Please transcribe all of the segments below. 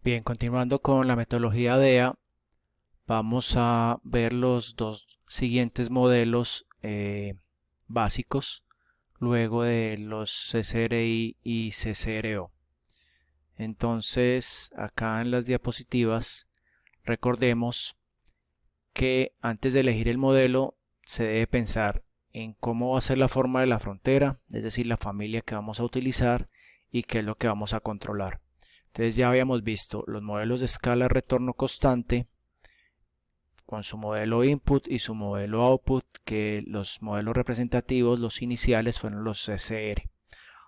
Bien, continuando con la metodología DEA, vamos a ver los dos siguientes modelos básicos, luego de los CCRI y CCRO. Entonces, acá en las diapositivas, recordemos que antes de elegir el modelo, se debe pensar en cómo va a ser la forma de la frontera, es decir, la familia que vamos a utilizar y qué es lo que vamos a controlar. Entonces ya habíamos visto los modelos de escala de retorno constante con su modelo input y su modelo output, que los modelos representativos, los iniciales, fueron los CCR.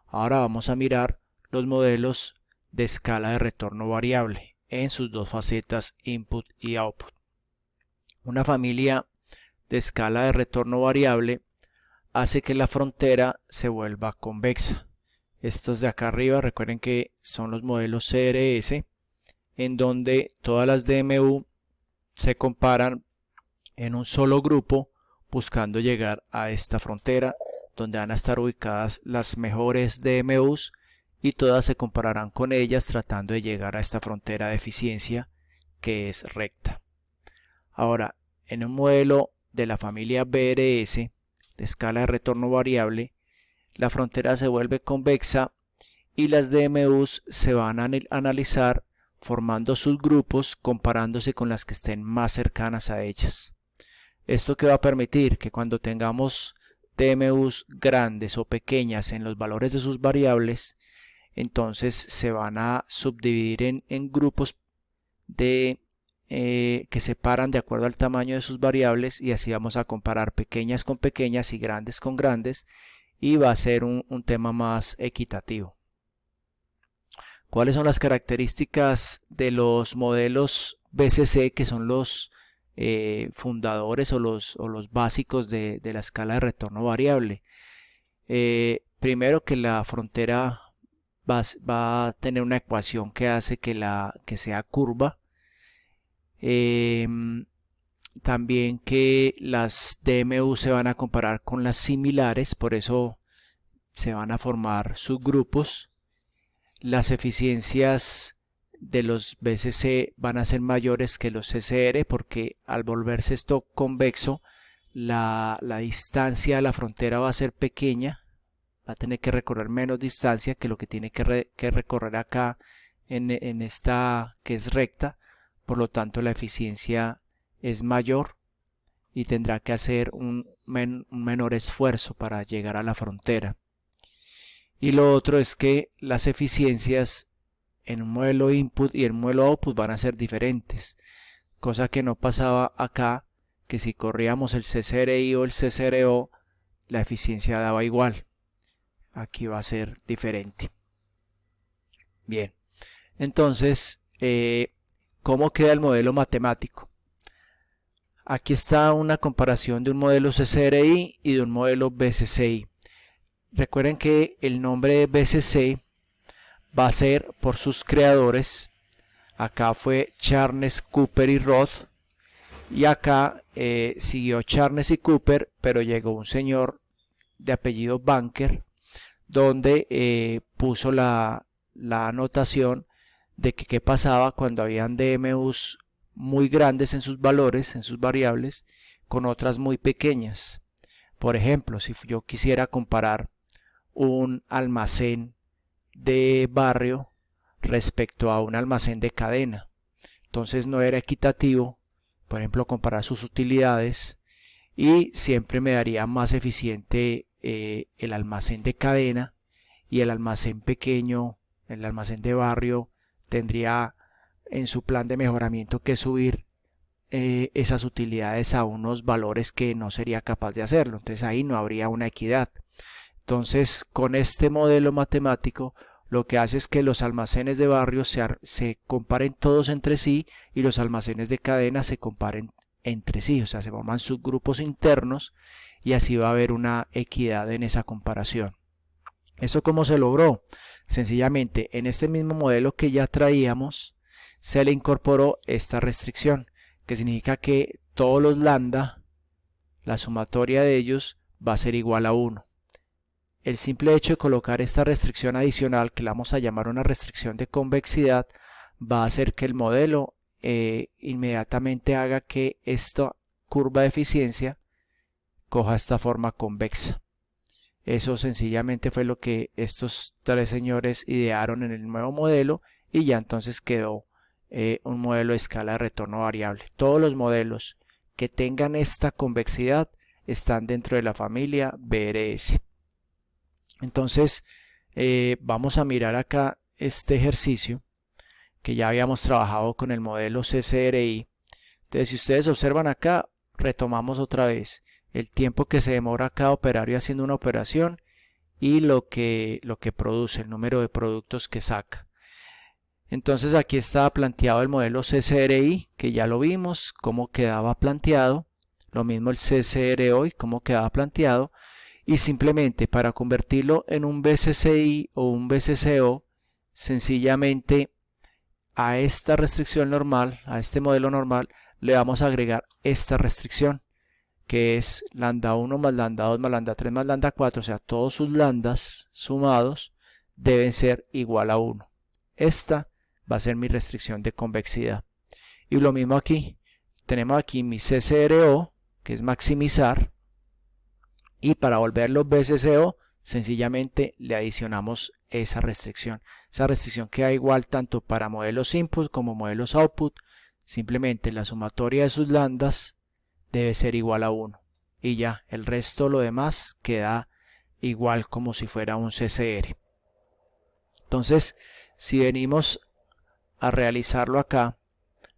Ahora vamos a mirar los modelos de escala de retorno variable en sus dos facetas input y output. Una familia de escala de retorno variable hace que la frontera se vuelva convexa. Estos de acá arriba, recuerden que son los modelos CRS, en donde todas las DMU se comparan en un solo grupo buscando llegar a esta frontera, donde van a estar ubicadas las mejores DMUs y todas se compararán con ellas tratando de llegar a esta frontera de eficiencia que es recta. Ahora, en un modelo de la familia BRS, de escala de retorno variable, la frontera se vuelve convexa y las DMUs se van a analizar formando subgrupos comparándose con las que estén más cercanas a ellas. Esto que va a permitir que cuando tengamos DMUs grandes o pequeñas en los valores de sus variables, entonces se van a subdividir en grupos que separan de acuerdo al tamaño de sus variables, y así vamos a comparar pequeñas con pequeñas y grandes con grandes, y va a ser un tema más equitativo. ¿Cuáles son las características de los modelos BCC, que son los fundadores o los básicos de la escala de retorno variable? Primero, que la frontera va a tener una ecuación que hace que sea curva. También que las DMU se van a comparar con las similares, por eso se van a formar subgrupos. Las eficiencias de los BCC van a ser mayores que los CCR, porque al volverse esto convexo, la distancia a la frontera va a ser pequeña, va a tener que recorrer menos distancia que lo que tiene que recorrer acá en esta que es recta. Por lo tanto, la eficiencia es mayor y tendrá que hacer un menor esfuerzo para llegar a la frontera. Y lo otro es que las eficiencias en un modelo input y en un modelo output van a ser diferentes, cosa que no pasaba acá, que si corríamos el CCRI o el CCRO, la eficiencia daba igual. Aquí va a ser diferente. Bien, entonces, ¿cómo queda el modelo matemático? Aquí está una comparación de un modelo CCRI y de un modelo BCCI. Recuerden que el nombre BCC va a ser por sus creadores. Acá fue Charnes, Cooper y Roth. Y acá siguió Charnes y Cooper, pero llegó un señor de apellido Banker, donde puso la anotación de que qué pasaba cuando habían DMUs muy grandes en sus valores, en sus variables, con otras muy pequeñas. Por ejemplo, si yo quisiera comparar un almacén de barrio respecto a un almacén de cadena, entonces no era equitativo, por ejemplo, comparar sus utilidades, y siempre me daría más eficiente el almacén de cadena, y el almacén pequeño, el almacén de barrio, tendría en su plan de mejoramiento que subir esas utilidades a unos valores que no sería capaz de hacerlo. Entonces ahí no habría una equidad. Entonces, con este modelo matemático, lo que hace es que los almacenes de barrio se comparen todos entre sí, y los almacenes de cadena se comparen entre sí, o sea, se forman subgrupos internos, y así va a haber una equidad en esa comparación. ¿Eso cómo se logró? Sencillamente, en este mismo modelo que ya traíamos, se le incorporó esta restricción, que significa que todos los lambda, la sumatoria de ellos, va a ser igual a 1. El simple hecho de colocar esta restricción adicional, que la vamos a llamar una restricción de convexidad, va a hacer que el modelo inmediatamente haga que esta curva de eficiencia coja esta forma convexa. Eso sencillamente fue lo que estos tres señores idearon en el nuevo modelo y ya entonces quedó un modelo de escala de retorno variable. Todos los modelos que tengan esta convexidad están dentro de la familia BRS. Entonces vamos a mirar acá este ejercicio que ya habíamos trabajado con el modelo CCRI. Entonces, si ustedes observan acá, retomamos otra vez el tiempo que se demora cada operario haciendo una operación y lo que produce, el número de productos que saca. Entonces aquí estaba planteado el modelo CCRI, que ya lo vimos, cómo quedaba planteado. Lo mismo el CCROI, cómo quedaba planteado. Y simplemente para convertirlo en un BCCI o un BCCO, sencillamente a esta restricción normal, a este modelo normal, le vamos a agregar esta restricción, que es lambda 1 más lambda 2 más lambda 3 más lambda 4, o sea, todos sus lambdas sumados deben ser igual a 1. Esta va a ser mi restricción de convexidad. Y lo mismo aquí, tenemos aquí mi CCRO, que es maximizar, y para volverlo BCCO, sencillamente le adicionamos esa restricción. Esa restricción queda igual tanto para modelos input como modelos output. Simplemente la sumatoria de sus lambdas debe ser igual a 1. Y ya, el resto, lo demás, queda igual como si fuera un CCR. Entonces, si venimos a realizarlo acá,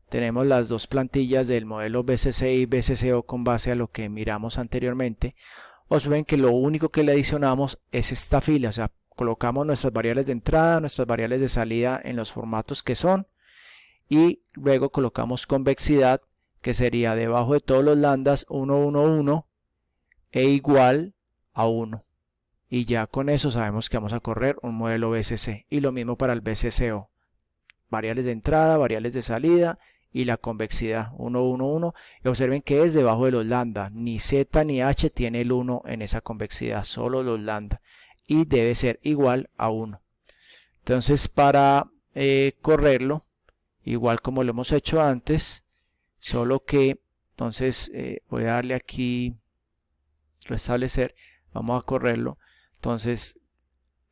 tenemos las dos plantillas del modelo BCCI y BCCO con base a lo que miramos anteriormente. Observen que lo único que le adicionamos es esta fila, o sea, colocamos nuestras variables de entrada, nuestras variables de salida en los formatos que son, y luego colocamos convexidad, que sería debajo de todos los lambdas 1, 1, 1 e igual a 1. Y ya con eso sabemos que vamos a correr un modelo BCC. Y lo mismo para el BCCO. Variables de entrada, variables de salida y la convexidad 1, 1, 1. Y observen que es debajo de los lambda. Ni Z ni H tiene el 1 en esa convexidad, solo los lambda. Y debe ser igual a 1. Entonces para correrlo, igual como lo hemos hecho antes, solo que entonces voy a darle aquí restablecer, vamos a correrlo. Entonces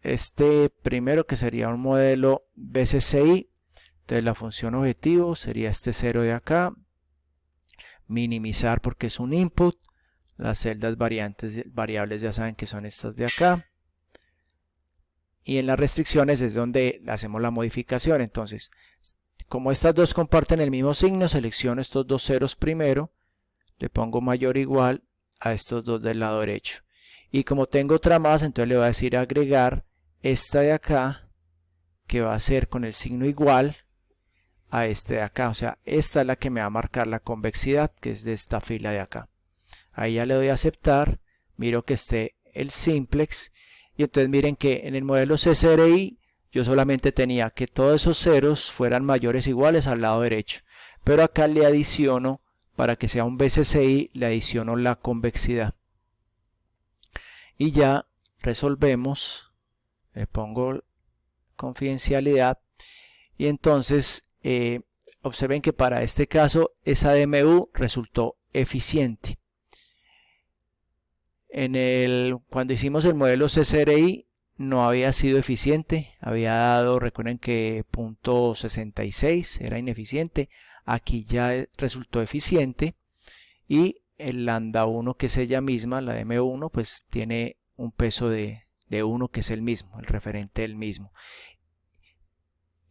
este primero, que sería un modelo BCCI, entonces la función objetivo sería este 0 de acá, minimizar porque es un input, las celdas variables ya saben que son estas de acá, y en las restricciones es donde hacemos la modificación. Entonces, como estas dos comparten el mismo signo, selecciono estos dos ceros primero, le pongo mayor o igual a estos dos del lado derecho. Y como tengo otra más, entonces le voy a decir agregar esta de acá, que va a ser con el signo igual a este de acá. O sea, esta es la que me va a marcar la convexidad, que es de esta fila de acá. Ahí ya le doy a aceptar, miro que esté el simplex, y entonces miren que en el modelo CCRI yo solamente tenía que todos esos ceros fueran mayores o iguales al lado derecho, pero acá le adiciono, para que sea un BCCI, le adiciono la convexidad. Y ya resolvemos, le pongo confidencialidad, y entonces observen que para este caso esa DMU resultó eficiente. Cuando hicimos el modelo CCRI no había sido eficiente, había dado, recuerden que .66 era ineficiente, aquí ya resultó eficiente, y el lambda 1, que es ella misma, la M1, pues tiene un peso de 1, que es el mismo, el referente del mismo,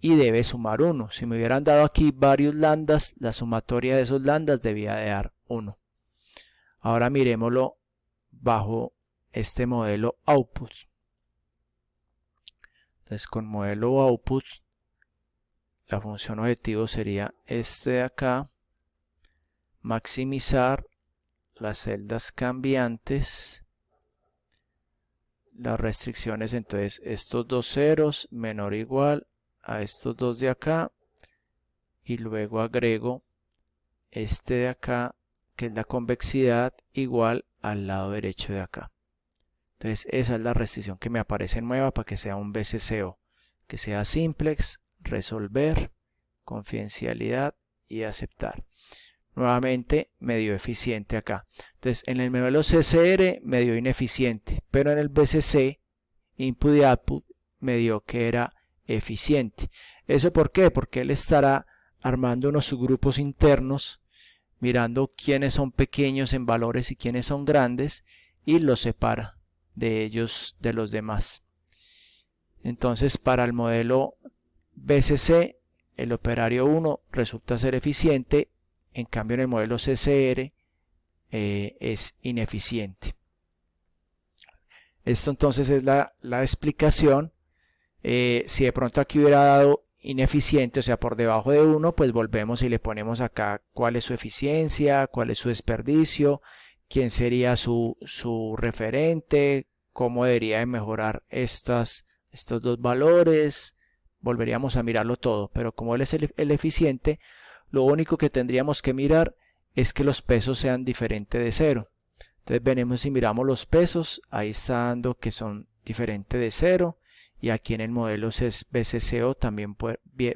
y debe sumar 1. Si me hubieran dado aquí varios lambdas, la sumatoria de esos lambdas debía de dar 1. Ahora miremoslo bajo este modelo output. Entonces con modelo output, la función objetivo sería este de acá, maximizar las celdas cambiantes, las restricciones, entonces estos dos ceros menor o igual a estos dos de acá, y luego agrego este de acá, que es la convexidad, igual al lado derecho de acá. Entonces esa es la restricción que me aparece nueva para que sea un BCCO, que sea simplex, resolver, confidencialidad y aceptar. Nuevamente me dio eficiente acá. Entonces en el modelo CCR me dio ineficiente, pero en el BCC, Input y Output, me dio que era eficiente. ¿Eso por qué? Porque él estará armando unos subgrupos internos, mirando quiénes son pequeños en valores y quiénes son grandes, y los separa de ellos de los demás. Entonces para el modelo BCC el operario 1 resulta ser eficiente, en cambio en el modelo CCR es ineficiente. Esto entonces es la explicación. Si de pronto aquí hubiera dado ineficiente, o sea por debajo de 1, pues volvemos y le ponemos acá cuál es su eficiencia, cuál es su desperdicio, quién sería su referente, cómo debería de mejorar estos dos valores. Volveríamos a mirarlo todo, pero como él es el eficiente, lo único que tendríamos que mirar es que los pesos sean diferentes de 0. Entonces venimos y miramos los pesos, ahí está dando que son diferentes de 0, y aquí en el modelo BCCO también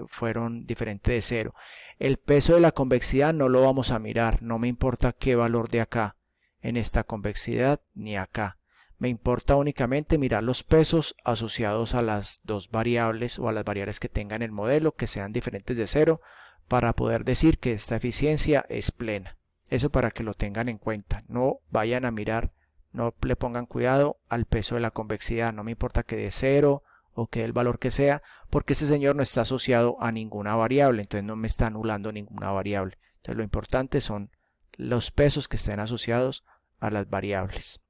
fueron diferentes de 0. El peso de la convexidad no lo vamos a mirar, no me importa qué valor de acá, en esta convexidad ni acá. Me importa únicamente mirar los pesos asociados a las dos variables o a las variables que tengan el modelo que sean diferentes de 0 para poder decir que esta eficiencia es plena. Eso para que lo tengan en cuenta. No vayan a mirar, no le pongan cuidado al peso de la convexidad. No me importa que dé 0 o que dé el valor que sea, porque ese señor no está asociado a ninguna variable, entonces no me está anulando ninguna variable. Entonces lo importante son los pesos que estén asociados a las variables.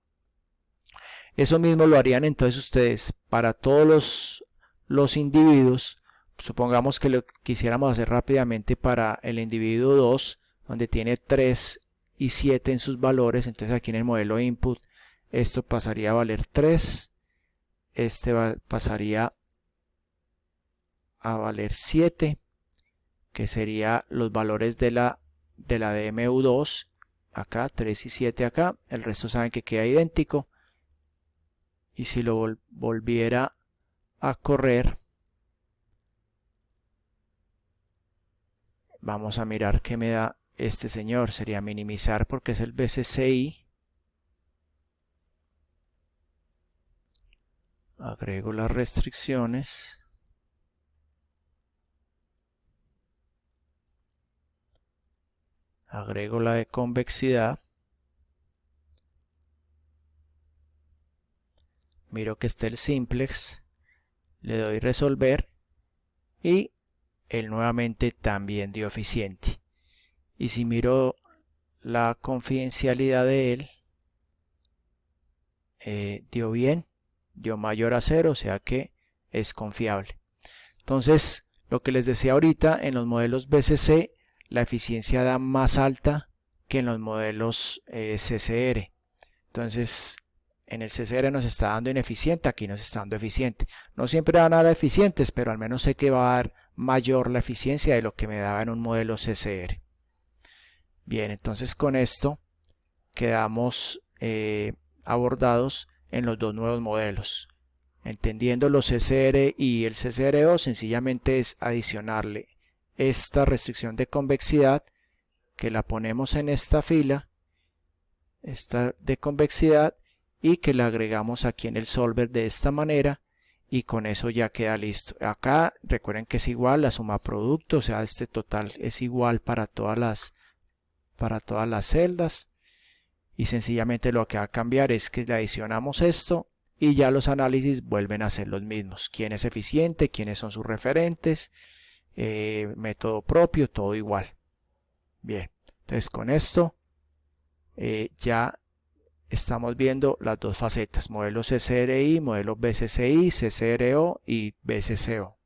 Eso mismo lo harían entonces ustedes para todos los individuos. Supongamos que lo quisiéramos hacer rápidamente para el individuo 2, donde tiene 3 y 7 en sus valores. Entonces aquí en el modelo input esto pasaría a valer 3, pasaría a valer 7, que sería los valores de la DMU2, acá 3 y 7 acá, el resto saben que queda idéntico. Y si lo volviera a correr, vamos a mirar qué me da este señor. Sería minimizar porque es el BCCI. Agrego las restricciones. Agrego la de convexidad. Miro que esté el simplex. Le doy resolver. Y él nuevamente también dio eficiente. Y si miro la confidencialidad de él, dio bien, dio mayor a 0, o sea que es confiable. Entonces, lo que les decía ahorita, en los modelos BCC, la eficiencia da más alta que en los modelos CCR. Entonces, en el CCR nos está dando ineficiente, aquí nos está dando eficiente. No siempre van a dar eficientes, pero al menos sé que va a dar mayor la eficiencia de lo que me daba en un modelo CCR. Bien, entonces con esto quedamos abordados en los dos nuevos modelos. Entendiendo los CCR y el CCRO, sencillamente es adicionarle esta restricción de convexidad, que la ponemos en esta fila, esta de convexidad, y que la agregamos aquí en el solver de esta manera, y con eso ya queda listo. Acá recuerden que es igual la suma producto, o sea, este total es igual para todas las celdas, y sencillamente lo que va a cambiar es que le adicionamos esto y ya los análisis vuelven a ser los mismos. ¿Quién es eficiente? ¿Quiénes son sus referentes? Método propio, todo igual. Bien, entonces con esto ya estamos viendo las dos facetas, modelo CCRI, modelo BCCI, CCRO y BCCO.